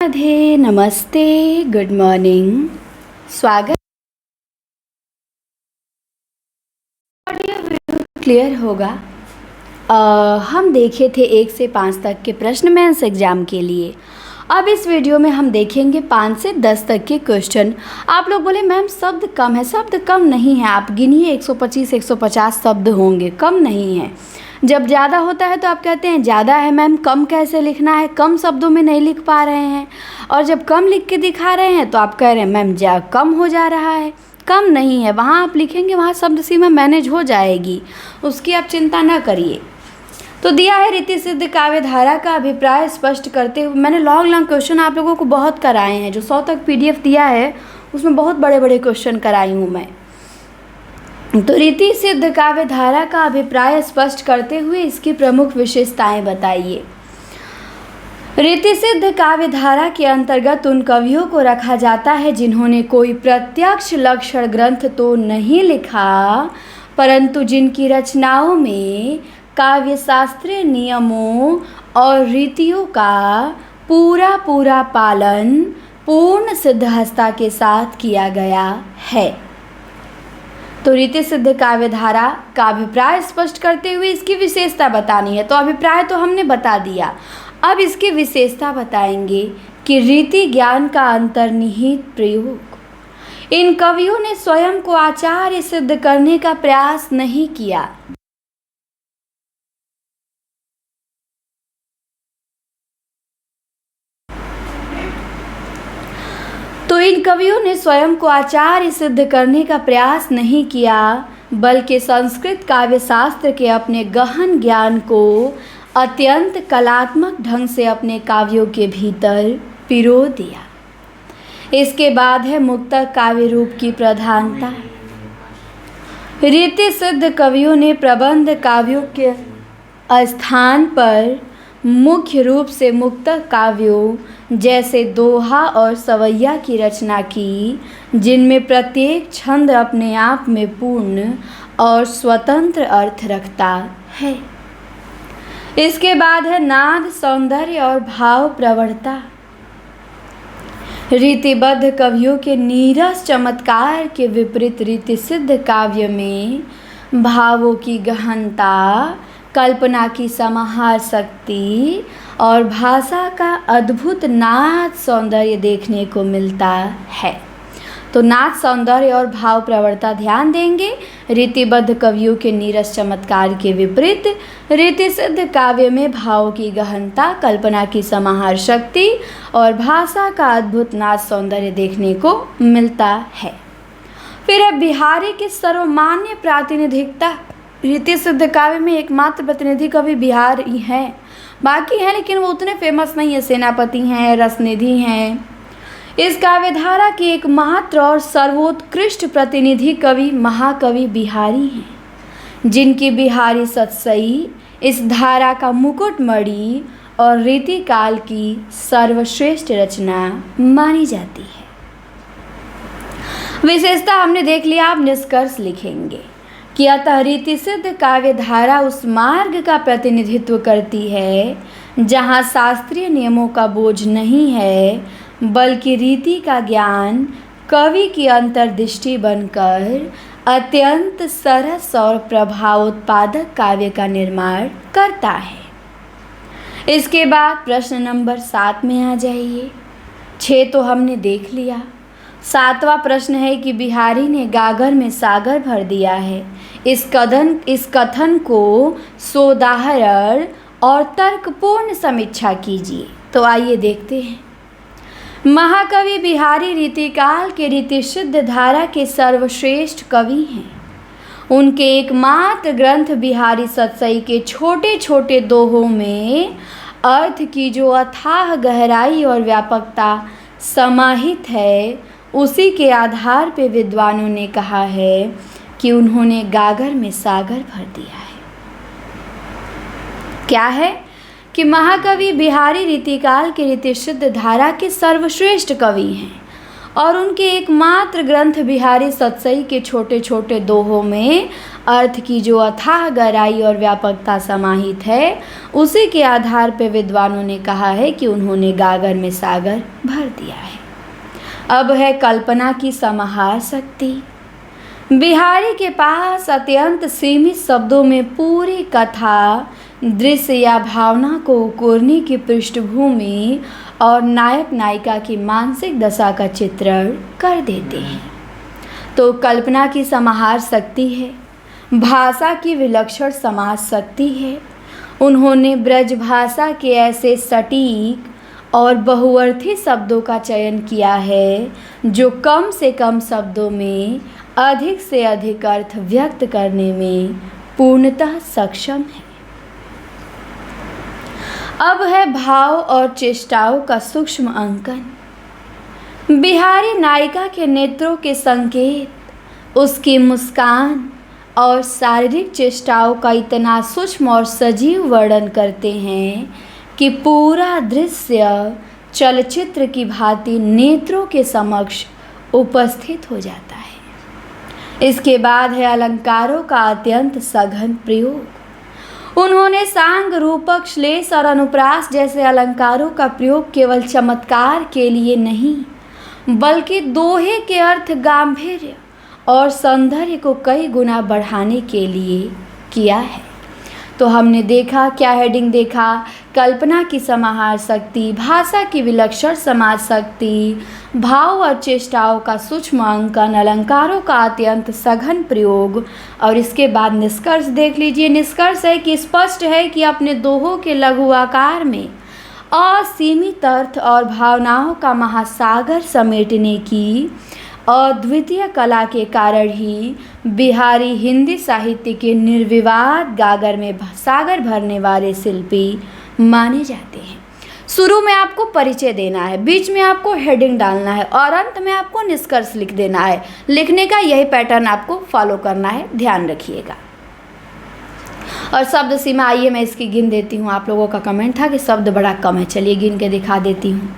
राधे, नमस्ते, good morning. स्वागत। Audio clear होगा। हम देखे थे 1 से 5 तक के प्रश्न मेंस एग्जाम के लिए। अब इस वीडियो में हम देखेंगे 5 से 10 तक के क्वेश्चन। आप लोग बोले मैम शब्द कम है। शब्द कम नहीं है, आप गिनिए 125-150 शब्द होंगे, कम नहीं है। जब ज़्यादा होता है तो आप कहते हैं ज़्यादा है मैम, कम कैसे लिखना है, कम शब्दों में नहीं लिख पा रहे हैं। और जब कम लिख के दिखा रहे हैं तो आप कह रहे हैं मैम कम हो जा रहा है। कम नहीं है, वहाँ आप लिखेंगे, वहाँ शब्द सीमा मैनेज हो जाएगी, उसकी आप चिंता ना करिए। तो दिया है रीति सिद्ध काव्य धारा का अभिप्राय स्पष्ट करते हुए। मैंने लॉन्ग क्वेश्चन आप लोगों को बहुत कराए हैं, जो 100 तक PDF दिया है उसमें बहुत बड़े बड़े क्वेश्चन कराई हूँ मैं। तो रीति सिद्ध काव्य धारा का अभिप्राय स्पष्ट करते हुए इसकी प्रमुख विशेषताएं बताइए। रीति सिद्ध काव्य धारा के अंतर्गत उन कवियों को रखा जाता है जिन्होंने कोई प्रत्यक्ष लक्षण ग्रंथ तो नहीं लिखा, परंतु जिनकी रचनाओं में काव्य शास्त्रीय नियमों और रीतियों का पूरा पालन पूर्ण सिद्धहस्ता के साथ किया गया है। तो रीति सिद्ध काव्य धारा का अभिप्राय स्पष्ट करते हुए इसकी विशेषता बतानी है। तो अभिप्राय तो हमने बता दिया, अब इसकी विशेषता बताएंगे कि रीति ज्ञान का अंतर्निहित प्रयोग। इन कवियों ने स्वयं को आचार्य सिद्ध करने का प्रयास नहीं किया। तो इन कवियों ने स्वयं को आचार्य सिद्ध करने का प्रयास नहीं किया, बल्कि संस्कृत काव्य शास्त्र के अपने गहन ज्ञान को अत्यंत कलात्मक ढंग से अपने काव्यों के भीतर पिरो दिया। इसके बाद है मुक्तक काव्य रूप की प्रधानता। रीति सिद्ध कवियों ने प्रबंध काव्यों के स्थान पर मुख्य रूप से मुक्तक काव्यों जैसे दोहा और सवैया की रचना की, जिनमें प्रत्येक छंद अपने आप में पूर्ण और स्वतंत्र अर्थ रखता है। इसके बाद है नाद, सौंदर्य और भाव प्रवणता। रीतिबद्ध कवियों के नीरस चमत्कार के विपरीत रीति सिद्ध काव्य में भावों की गहनता, कल्पना की समाहार शक्ति और भाषा का अद्भुत नाद सौंदर्य देखने को मिलता है। तो नाद, सौंदर्य और भाव प्रवणता ध्यान देंगे। रीतिबद्ध कवियों के नीरस चमत्कार के विपरीत रीति सिद्ध काव्य में भाव की गहनता, कल्पना की समाहार शक्ति और भाषा का अद्भुत नाद सौंदर्य देखने को मिलता है। फिर है बिहारी की सर्वमान्य प्रातिनिधिकता। रीति सिद्ध काव्य में एकमात्र प्रतिनिधि कवि बिहारी हैं, बाकी हैं लेकिन वो उतने फेमस नहीं है। सेनापति हैं, रसनिधि हैं। इस काव्य धारा के एकमात्र और सर्वोत्कृष्ट प्रतिनिधि कवि महाकवि बिहारी हैं, जिनकी बिहारी सतसई इस धारा का मुकुटमणि और रीति काल की सर्वश्रेष्ठ रचना मानी जाती है। विशेषता हमने देख लिया, आप निष्कर्ष लिखेंगे कि अतः रीति सिद्ध काव्य धारा उस मार्ग का प्रतिनिधित्व करती है जहाँ शास्त्रीय नियमों का बोझ नहीं है, बल्कि रीति का ज्ञान कवि की अंतर्दृष्टि बनकर अत्यंत सरस और प्रभावोत्पादक काव्य का निर्माण करता है। इसके बाद प्रश्न नंबर 7 में आ जाइए। 6 तो हमने देख लिया। 7वां प्रश्न है कि बिहारी ने गागर में सागर भर दिया है। इस कथन को सोदाहरण और तर्कपूर्ण समीक्षा कीजिए। तो आइए देखते हैं। महाकवि बिहारी रीतिकाल के रीति सिद्ध धारा के सर्वश्रेष्ठ कवि हैं। उनके एकमात्र ग्रंथ बिहारी सतसई के छोटे छोटे दोहों में अर्थ की जो अथाह गहराई और व्यापकता समाहित है, उसी के आधार पर विद्वानों ने कहा है कि उन्होंने गागर में सागर भर दिया है। क्या है कि महाकवि बिहारी रीतिकाल के रीति सिद्ध धारा के सर्वश्रेष्ठ कवि हैं और उनके एकमात्र ग्रंथ बिहारी सतसई के छोटे छोटे दोहों में अर्थ की जो अथाह गहराई और व्यापकता समाहित है, उसी के आधार पर विद्वानों ने कहा है कि उन्होंने गागर में सागर भर दिया है। अब है कल्पना की समाहार शक्ति। बिहारी के पास अत्यंत सीमित शब्दों में पूरी कथा, दृश्य या भावना को उकोरने की पृष्ठभूमि और नायक नायिका की मानसिक दशा का चित्रण कर देते हैं। तो कल्पना की समाहार शक्ति है, भाषा की विलक्षण समाज शक्ति है। उन्होंने ब्रज भाषा के ऐसे सटीक और बहुअर्थी शब्दों का चयन किया है जो कम से कम शब्दों में अधिक से अधिक अर्थ व्यक्त करने में पूर्णतः सक्षम है। अब है भाव और चेष्टाओं का सूक्ष्म अंकन। बिहारी नायिका के नेत्रों के संकेत, उसकी मुस्कान और शारीरिक चेष्टाओं का इतना सूक्ष्म और सजीव वर्णन करते हैं कि पूरा दृश्य चलचित्र की भांति नेत्रों के समक्ष उपस्थित हो जाता है। इसके बाद है अलंकारों का अत्यंत सघन प्रयोग। उन्होंने सांग, रूपक, श्लेष और अनुप्रास जैसे अलंकारों का प्रयोग केवल चमत्कार के लिए नहीं, बल्कि दोहे के अर्थ, गांभीर्य और सौंदर्य को कई गुना बढ़ाने के लिए किया है। तो हमने देखा, क्या हेडिंग देखा? कल्पना की समाहार शक्ति, भाषा की विलक्षण समाज शक्ति, भाव और चेष्टाओं का सूक्ष्म अंकन, अलंकारों का अत्यंत सघन प्रयोग। और इसके बाद निष्कर्ष देख लीजिए। निष्कर्ष है कि स्पष्ट है कि अपने दोहों के लघु आकार में असीमित अर्थ और भावनाओं का महासागर समेटने की अद्वितीय कला के कारण ही बिहारी हिंदी साहित्य के निर्विवाद गागर में सागर भरने वाले शिल्पी माने जाते हैं। शुरू में आपको परिचय देना है, बीच में आपको हेडिंग डालना है और अंत में आपको निष्कर्ष लिख देना है। लिखने का यही पैटर्न आपको फॉलो करना है, ध्यान रखिएगा। और शब्द सीमा, आइए मैं इसकी गिन देती हूँ। आप लोगों का कमेंट था कि शब्द बड़ा कम है, चलिए गिन के दिखा देती हूँ।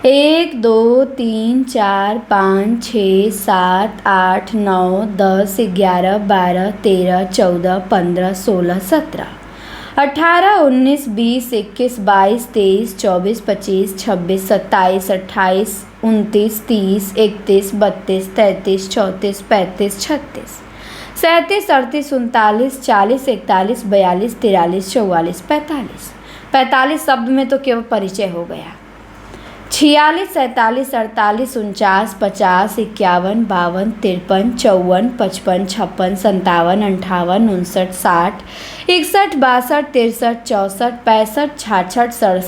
1 2 3 4 5 6 7 8 9 10 11 12 13 14 15 16 17 18 19 20 21 22 23 24 25 26 27 28 29 30 31 32 33 34 35 36 37 38 39 40 41 42 43 44 45 45 शब्द में तो केवल परिचय हो गया। 46 47 48 49 50 51 52 53 54 55 56 57 58 59 60 61 62 63 64 65 66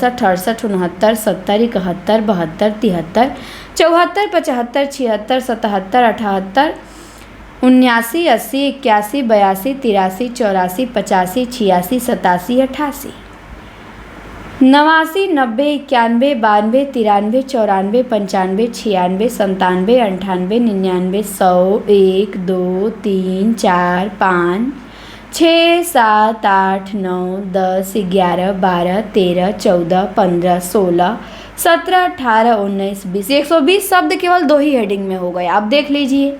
67 68 69 70 71 72 73 74 75 76 77 78 79 80 81 82 83 84 85 86 87 88 89 90 91 92 93 94 95 96 97 98 99 100 1 2 3 4 5 6 7 8 9 10 11 12 13 14 15 16 17 18 19 20 120 शब्द केवल दो ही हेडिंग में हो गए। आप देख लीजिए।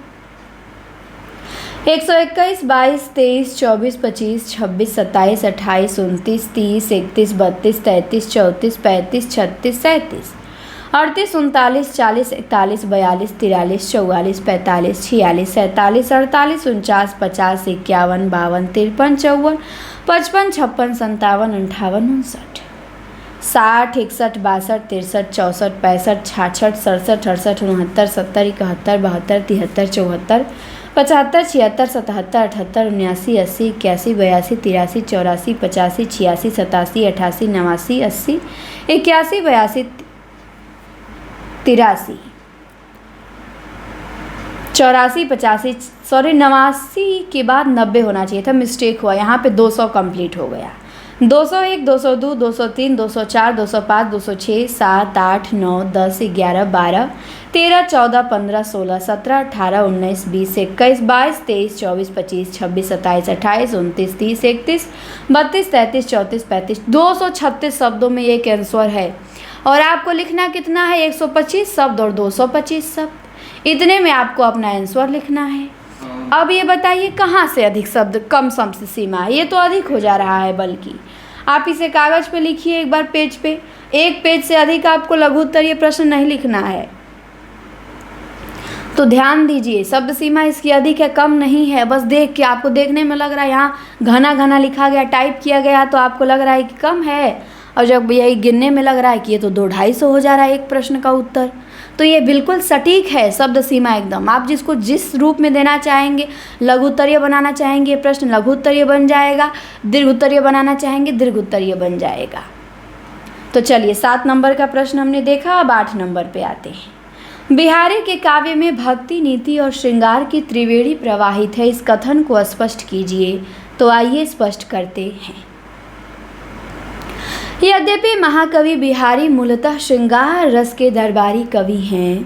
121 22 23 24 25 26 27 28 29 30 31 32 33 34 35 36 37 38 39 40 41 42 43 44 45 46 47 48 49 50 51 52 53 54 55 56 57 58 59 60 61 62 63 64 65 66 67 68 69 70 71 72 73 74 75 76 77 78 79 80 81 82 83 84 85 86 87 88 89 80 81 82 83 84 85 सॉरी 89 के बाद 90 होना चाहिए था, मिस्टेक हुआ। यहाँ पे 200 कंप्लीट हो गया। 201 202 203 204 205 206 7 8 9 10 11 12 13 14 15 16 17 18 19 20 21 22 23 24 25 26 27 28 29 30 31 32 33 34 35 236 शब्दों में एक आंसर है। और आपको लिखना कितना है, 125 शब्द और 225 शब्द। इतने में आपको अपना आंसर लिखना है। अब ये बताइए कहाँ से अधिक शब्द कम शब्द सीमा है, ये तो अधिक हो जा रहा है। बल्कि आप इसे कागज़ पे लिखिए एक बार पेज पे, एक पेज से अधिक आपको लघु उत्तरीय प्रश्न नहीं लिखना है। तो ध्यान दीजिए, शब्द सीमा इसकी अधिक है, कम नहीं है। बस देख के आपको देखने में लग रहा है यहाँ घना घना लिखा गया, टाइप किया गया, तो आपको लग रहा है कि कम है, और जब यही गिनने में लग रहा है कि ये तो 200-250 हो जा रहा है एक प्रश्न का उत्तर, तो ये बिल्कुल सटीक है शब्द सीमा एकदम। आप जिसको जिस रूप में देना चाहेंगे, लघु उत्तरीय बनाना चाहेंगे प्रश्न लघु उत्तरीय बन जाएगा, दीर्घ उत्तरीय बनाना चाहेंगे दीर्घ उत्तरीय बन जाएगा। तो चलिए 7 नंबर का प्रश्न हमने देखा, अब 8 नंबर पे आते हैं। बिहारी के काव्य में भक्ति, नीति और श्रृंगार की त्रिवेणी प्रवाहित है, इस कथन को स्पष्ट कीजिए। तो आइए स्पष्ट करते हैं। यद्यपि महाकवि बिहारी मूलतः श्रृंगार रस के दरबारी कवि हैं,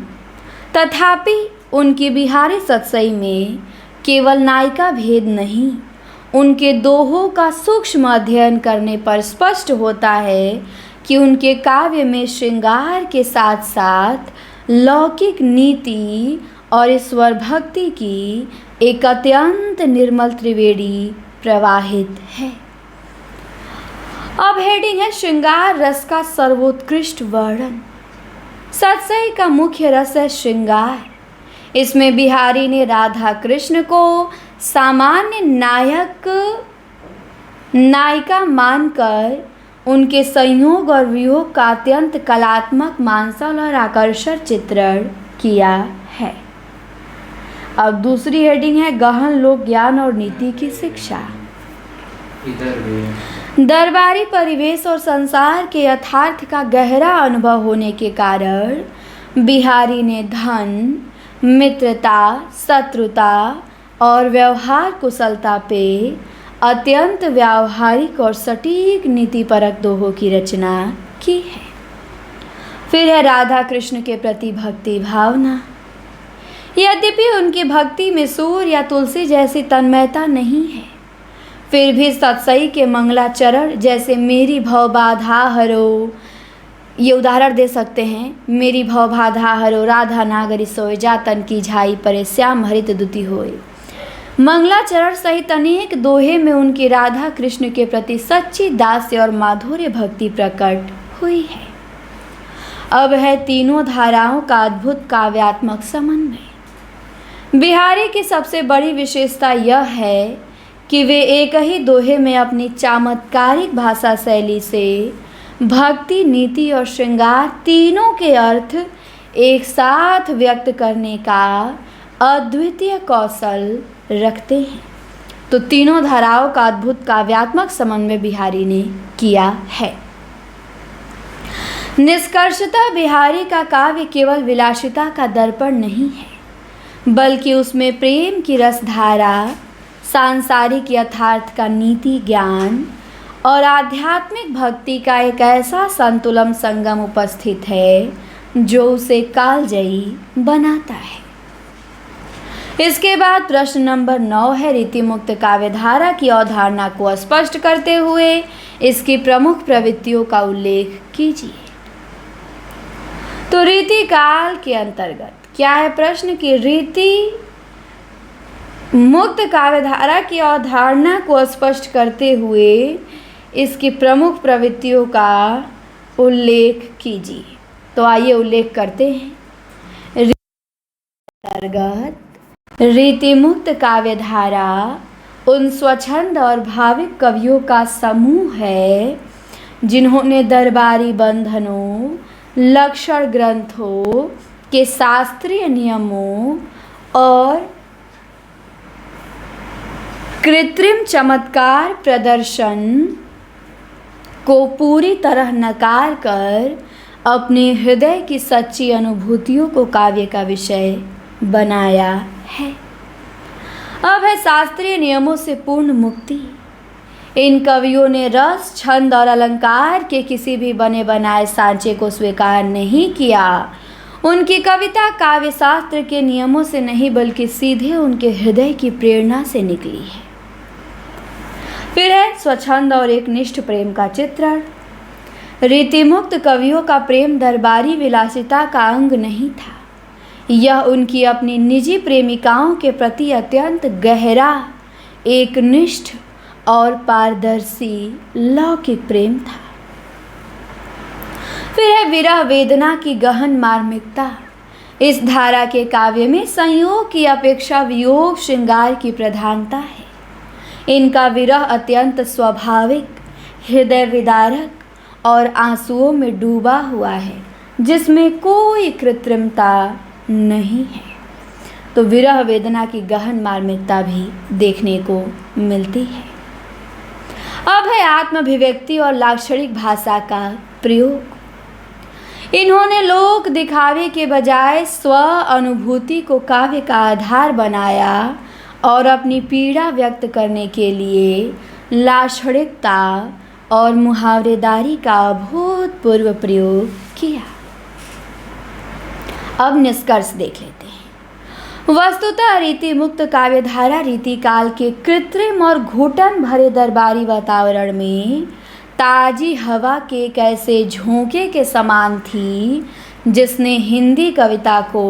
तथापि उनकी बिहारी सतसई में केवल नायिका भेद नहीं, उनके दोहों का सूक्ष्म अध्ययन करने पर स्पष्ट होता है कि उनके काव्य में श्रृंगार के साथ साथ लौकिक नीति और ईश्वर भक्ति की एक अत्यंत निर्मल त्रिवेणी प्रवाहित है। अब हेडिंग है श्रृंगार रस का सर्वोत्कृष्ट वर्णन। सतसई का मुख्य रस है श्रृंगार। इसमें बिहारी ने राधा कृष्ण को सामान्य नायिका मानकर उनके संयोग और वियोग का अत्यंत कलात्मक, मांसल और आकर्षक चित्रण किया है। अब दूसरी हेडिंग है गहन लोक ज्ञान और नीति की शिक्षा। दरबारी परिवेश और संसार के यथार्थ का गहरा अनुभव होने के कारण बिहारी ने धन, मित्रता, शत्रुता और व्यवहार कुशलता पे अत्यंत व्यावहारिक और सटीक नीतिपरक दोहों की रचना की है। फिर है राधा कृष्ण के प्रति भक्ति भावना। यद्यपि उनकी भक्ति में सूर्य या तुलसी जैसी तन्मयता नहीं है, फिर भी सतसई के मंगलाचरण जैसे मेरी भव बाधा हरो, ये उदाहरण दे सकते हैं। मेरी भव बाधा हरो, राधा नागरी सोए, जातन की झाई परे, श्याम हरित दुति होए। मंगलाचरण सहित अनेक दोहे में उनकी राधा कृष्ण के प्रति सच्ची दास्य और माधुर्य भक्ति प्रकट हुई है। अब है तीनों धाराओं का अद्भुत काव्यात्मक समन्वय। बिहारी की सबसे बड़ी विशेषता यह है कि वे एक ही दोहे में अपनी चमत्कारिक भाषा शैली से भक्ति, नीति और श्रृंगार तीनों के अर्थ एक साथ व्यक्त करने का अद्वितीय कौशल रखते हैं। तो तीनों धाराओं का अद्भुत काव्यात्मक समन्वय बिहारी ने किया है। निष्कर्षतः बिहारी का काव्य केवल विलासिता का दर्पण नहीं है, बल्कि उसमें प्रेम की रसधारा, सांसारिक यथार्थ का नीति ज्ञान और आध्यात्मिक भक्ति का एक ऐसा संतुलन संगम उपस्थित है जो उसे कालजयी बनाता है। इसके बाद प्रश्न नंबर 9 है रीति मुक्त काव्यधारा की अवधारणा को स्पष्ट करते हुए इसकी प्रमुख प्रवृत्तियों का उल्लेख कीजिए। तो रीति काल के अंतर्गत क्या है प्रश्न की रीति मुक्त काव्यधारा की अवधारणा को स्पष्ट करते हुए इसकी प्रमुख प्रवृत्तियों का उल्लेख कीजिए। तो आइए उल्लेख करते हैं। अंतर्गत रीति मुक्त काव्यधारा उन स्वच्छंद और भाविक कवियों का समूह है जिन्होंने दरबारी बंधनों, लक्षण ग्रंथों के शास्त्रीय नियमों और कृत्रिम चमत्कार प्रदर्शन को पूरी तरह नकार कर अपने हृदय की सच्ची अनुभूतियों को काव्य का विषय बनाया है। अब है शास्त्रीय नियमों से पूर्ण मुक्ति। इन कवियों ने रस, छंद और अलंकार के किसी भी बने बनाए सांचे को स्वीकार नहीं किया। उनकी कविता काव्य शास्त्र के नियमों से नहीं बल्कि सीधे उनके हृदय की प्रेरणा से निकली है। फिर है स्वच्छंद और एक निष्ठ प्रेम का चित्रण। रीतिमुक्त कवियों का प्रेम दरबारी विलासिता का अंग नहीं था। यह उनकी अपनी निजी प्रेमिकाओं के प्रति अत्यंत गहरा, एकनिष्ठ और पारदर्शी लौकिक प्रेम था। फिर है विरह वेदना की गहन मार्मिकता। इस धारा के काव्य में संयोग की अपेक्षा वियोग श्रृंगार की प्रधानता है। इनका विरह अत्यंत स्वाभाविक, हृदय विदारक और आंसुओं में डूबा हुआ है, जिसमें कोई कृत्रिमता नहीं है। तो विरह वेदना की गहन मार्मिकता भी देखने को मिलती है। अब है आत्माभिव्यक्ति और लाक्षणिक भाषा का प्रयोग। इन्होंने लोक दिखावे के बजाय स्व अनुभूति को काव्य का आधार बनाया और अपनी पीड़ा व्यक्त करने के लिए लाक्षणिकता और मुहावरेदारी का अभूतपूर्व प्रयोग किया। अब निष्कर्ष देख लेते हैं। वस्तुतः रीति मुक्त काव्यधारा रीतिकाल के कृत्रिम और घुटन भरे दरबारी वातावरण में ताजी हवा के एक ऐसे झोंके के समान थी, जिसने हिंदी कविता को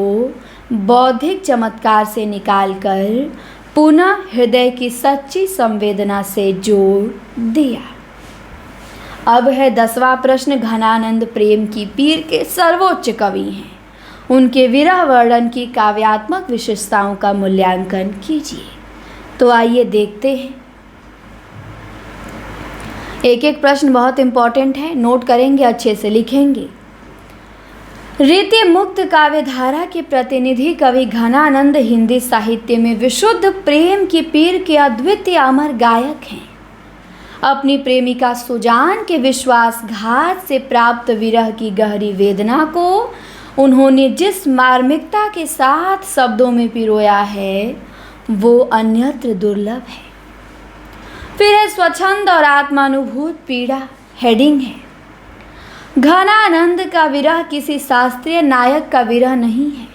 बौद्धिक चमत्कार से निकालकर पुनः हृदय की सच्ची संवेदना से जोड़ दिया। अब है 10वां प्रश्न। घनानंद प्रेम की पीर के सर्वोच्च कवि हैं। उनके विरह वर्णन की काव्यात्मक विशेषताओं का मूल्यांकन कीजिए। तो आइए देखते हैं। एक एक प्रश्न बहुत इंपॉर्टेंट है, नोट करेंगे, अच्छे से लिखेंगे। रीति मुक्त काव्यधारा के प्रतिनिधि कवि घनानंद हिंदी साहित्य में विशुद्ध प्रेम की पीर के अद्वितीय अमर गायक हैं। अपनी प्रेमिका सुजान के विश्वासघात से प्राप्त विरह की गहरी वेदना को उन्होंने जिस मार्मिकता के साथ शब्दों में पिरोया है, वो अन्यत्र दुर्लभ है। फिर है स्वच्छंद और आत्मानुभूत पीड़ा। हेडिंग है, घनानंद का विरह किसी शास्त्रीय नायक का विरह नहीं है,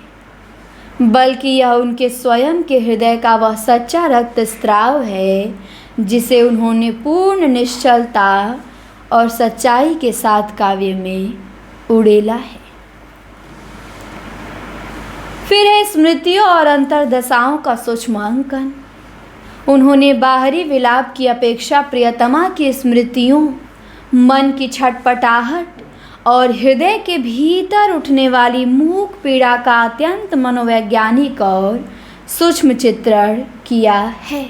बल्कि यह उनके स्वयं के हृदय का वह सच्चा रक्त स्त्राव है, जिसे उन्होंने पूर्ण निश्चलता और सच्चाई के साथ काव्य में उड़ेला है। फिर है स्मृतियों और अंतर्दशाओं का सूक्ष्मांकन। उन्होंने बाहरी विलाप की अपेक्षा प्रियतमा की स्मृतियों, मन की छटपटाहट और हृदय के भीतर उठने वाली मूक पीड़ा का अत्यंत मनोवैज्ञानिक और सूक्ष्म चित्रण किया है।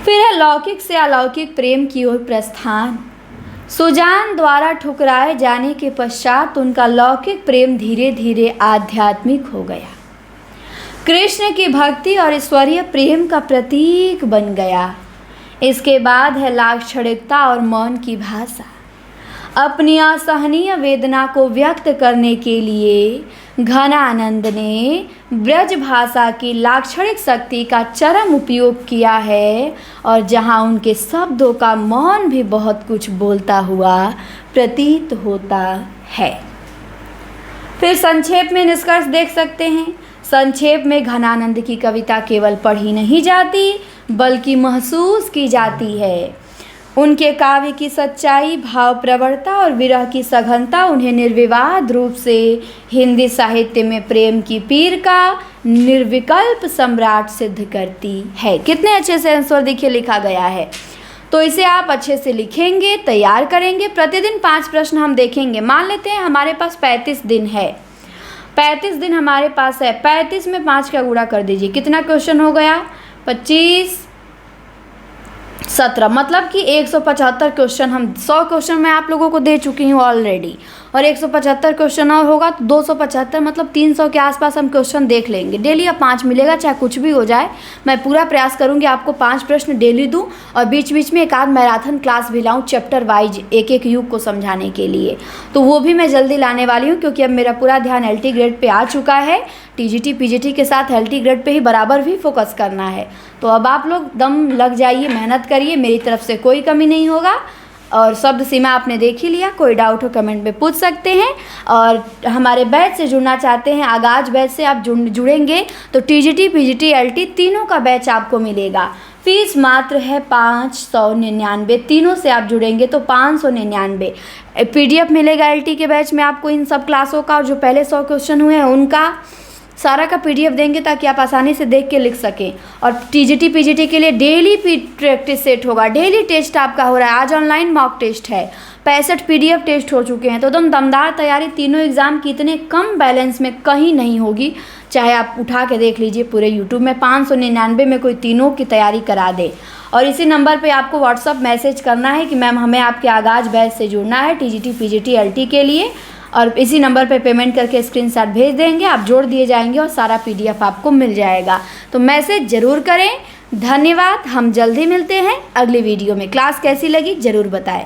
फिर है लौकिक से अलौकिक प्रेम की ओर प्रस्थान। सुजान द्वारा ठुकराए जाने के पश्चात उनका लौकिक प्रेम धीरे धीरे आध्यात्मिक हो गया, कृष्ण की भक्ति और ईश्वरीय प्रेम का प्रतीक बन गया। इसके बाद है लाक्षणिकता और मौन की भाषा। अपनी असहनीय वेदना को व्यक्त करने के लिए घनानंद ने ब्रज भाषा की लाक्षणिक शक्ति का चरम उपयोग किया है, और जहां उनके शब्दों का मौन भी बहुत कुछ बोलता हुआ प्रतीत होता है। फिर संक्षेप में निष्कर्ष देख सकते हैं। संक्षेप में घनानंद की कविता केवल पढ़ी नहीं जाती, बल्कि महसूस की जाती है। उनके काव्य की सच्चाई, भाव प्रवणता और विरह की सघनता उन्हें निर्विवाद रूप से हिंदी साहित्य में प्रेम की पीर का निर्विकल्प सम्राट सिद्ध करती है। कितने अच्छे से आंसर देखिए लिखा गया है। तो इसे आप अच्छे से लिखेंगे, तैयार करेंगे। प्रतिदिन 5 प्रश्न हम देखेंगे। मान लेते हैं हमारे पास 35 दिन है, 35 दिन हमारे पास है। 35 में 5 का गुणा कर दीजिए, कितना क्वेश्चन हो गया? 25 17, मतलब कि 175 क्वेश्चन। हम 100 क्वेश्चन मैं आप लोगों को दे चुकी हूँ ऑलरेडी, और 175 क्वेश्चन और होगा तो 275, मतलब 300 के आसपास हम क्वेश्चन देख लेंगे। डेली अब 5 मिलेगा, चाहे कुछ भी हो जाए। मैं पूरा प्रयास करूँगी आपको 5 प्रश्न डेली दूँ, और बीच बीच में एक आध मैराथन क्लास भी लाऊँ चैप्टर वाइज एक एक युग को समझाने के लिए। तो वो भी मैं जल्दी लाने वाली हूँ, क्योंकि अब मेरा पूरा ध्यान LT ग्रेड पे आ चुका है। TGT PGT के साथ LT ग्रेड पे ही बराबर भी फोकस करना है। तो अब आप लोग दम लग जाइए, मेहनत करिए, मेरी तरफ से कोई कमी नहीं होगा। और शब्द सीमा आपने देख ही लिया। कोई डाउट हो कमेंट में पूछ सकते हैं। और हमारे बैच से जुड़ना चाहते हैं, आगाज बैच से आप जुड़ेंगे तो टीजीटी पीजीटी एलटी तीनों का बैच आपको मिलेगा। फीस मात्र है 599। तीनों से आप जुड़ेंगे तो 599। पीडीएफ मिलेगा एलटी के बैच में आपको इन सब क्लासों का, और जो पहले 100 क्वेश्चन हुए हैं उनका सारा का पीडीएफ देंगे ताकि आप आसानी से देख के लिख सकें। और टीजीटी पीजीटी के लिए डेली प्रैक्टिस सेट होगा, डेली टेस्ट आपका हो रहा है। आज ऑनलाइन मॉक टेस्ट है, 65 पीडीएफ टेस्ट हो चुके हैं। तो एकदम दमदार तैयारी, तीनों एग्ज़ाम की इतने कम बैलेंस में कहीं नहीं होगी। चाहे आप उठा के देख लीजिए पूरे यूट्यूब में, 599 में कोई तीनों की तैयारी करा दे। और इसी नंबर पे आपको व्हाट्सअप मैसेज करना है कि मैम हमें आपके आगाज बैच से जुड़ना है टीजीटी पीजीटी एलटी के लिए, और इसी नंबर पे पेमेंट करके स्क्रीनशॉट भेज देंगे, आप जोड़ दिए जाएंगे और सारा पीडीएफ आपको मिल जाएगा। तो मैसेज ज़रूर करें। धन्यवाद। हम जल्दी मिलते हैं अगली वीडियो में। क्लास कैसी लगी ज़रूर बताएं।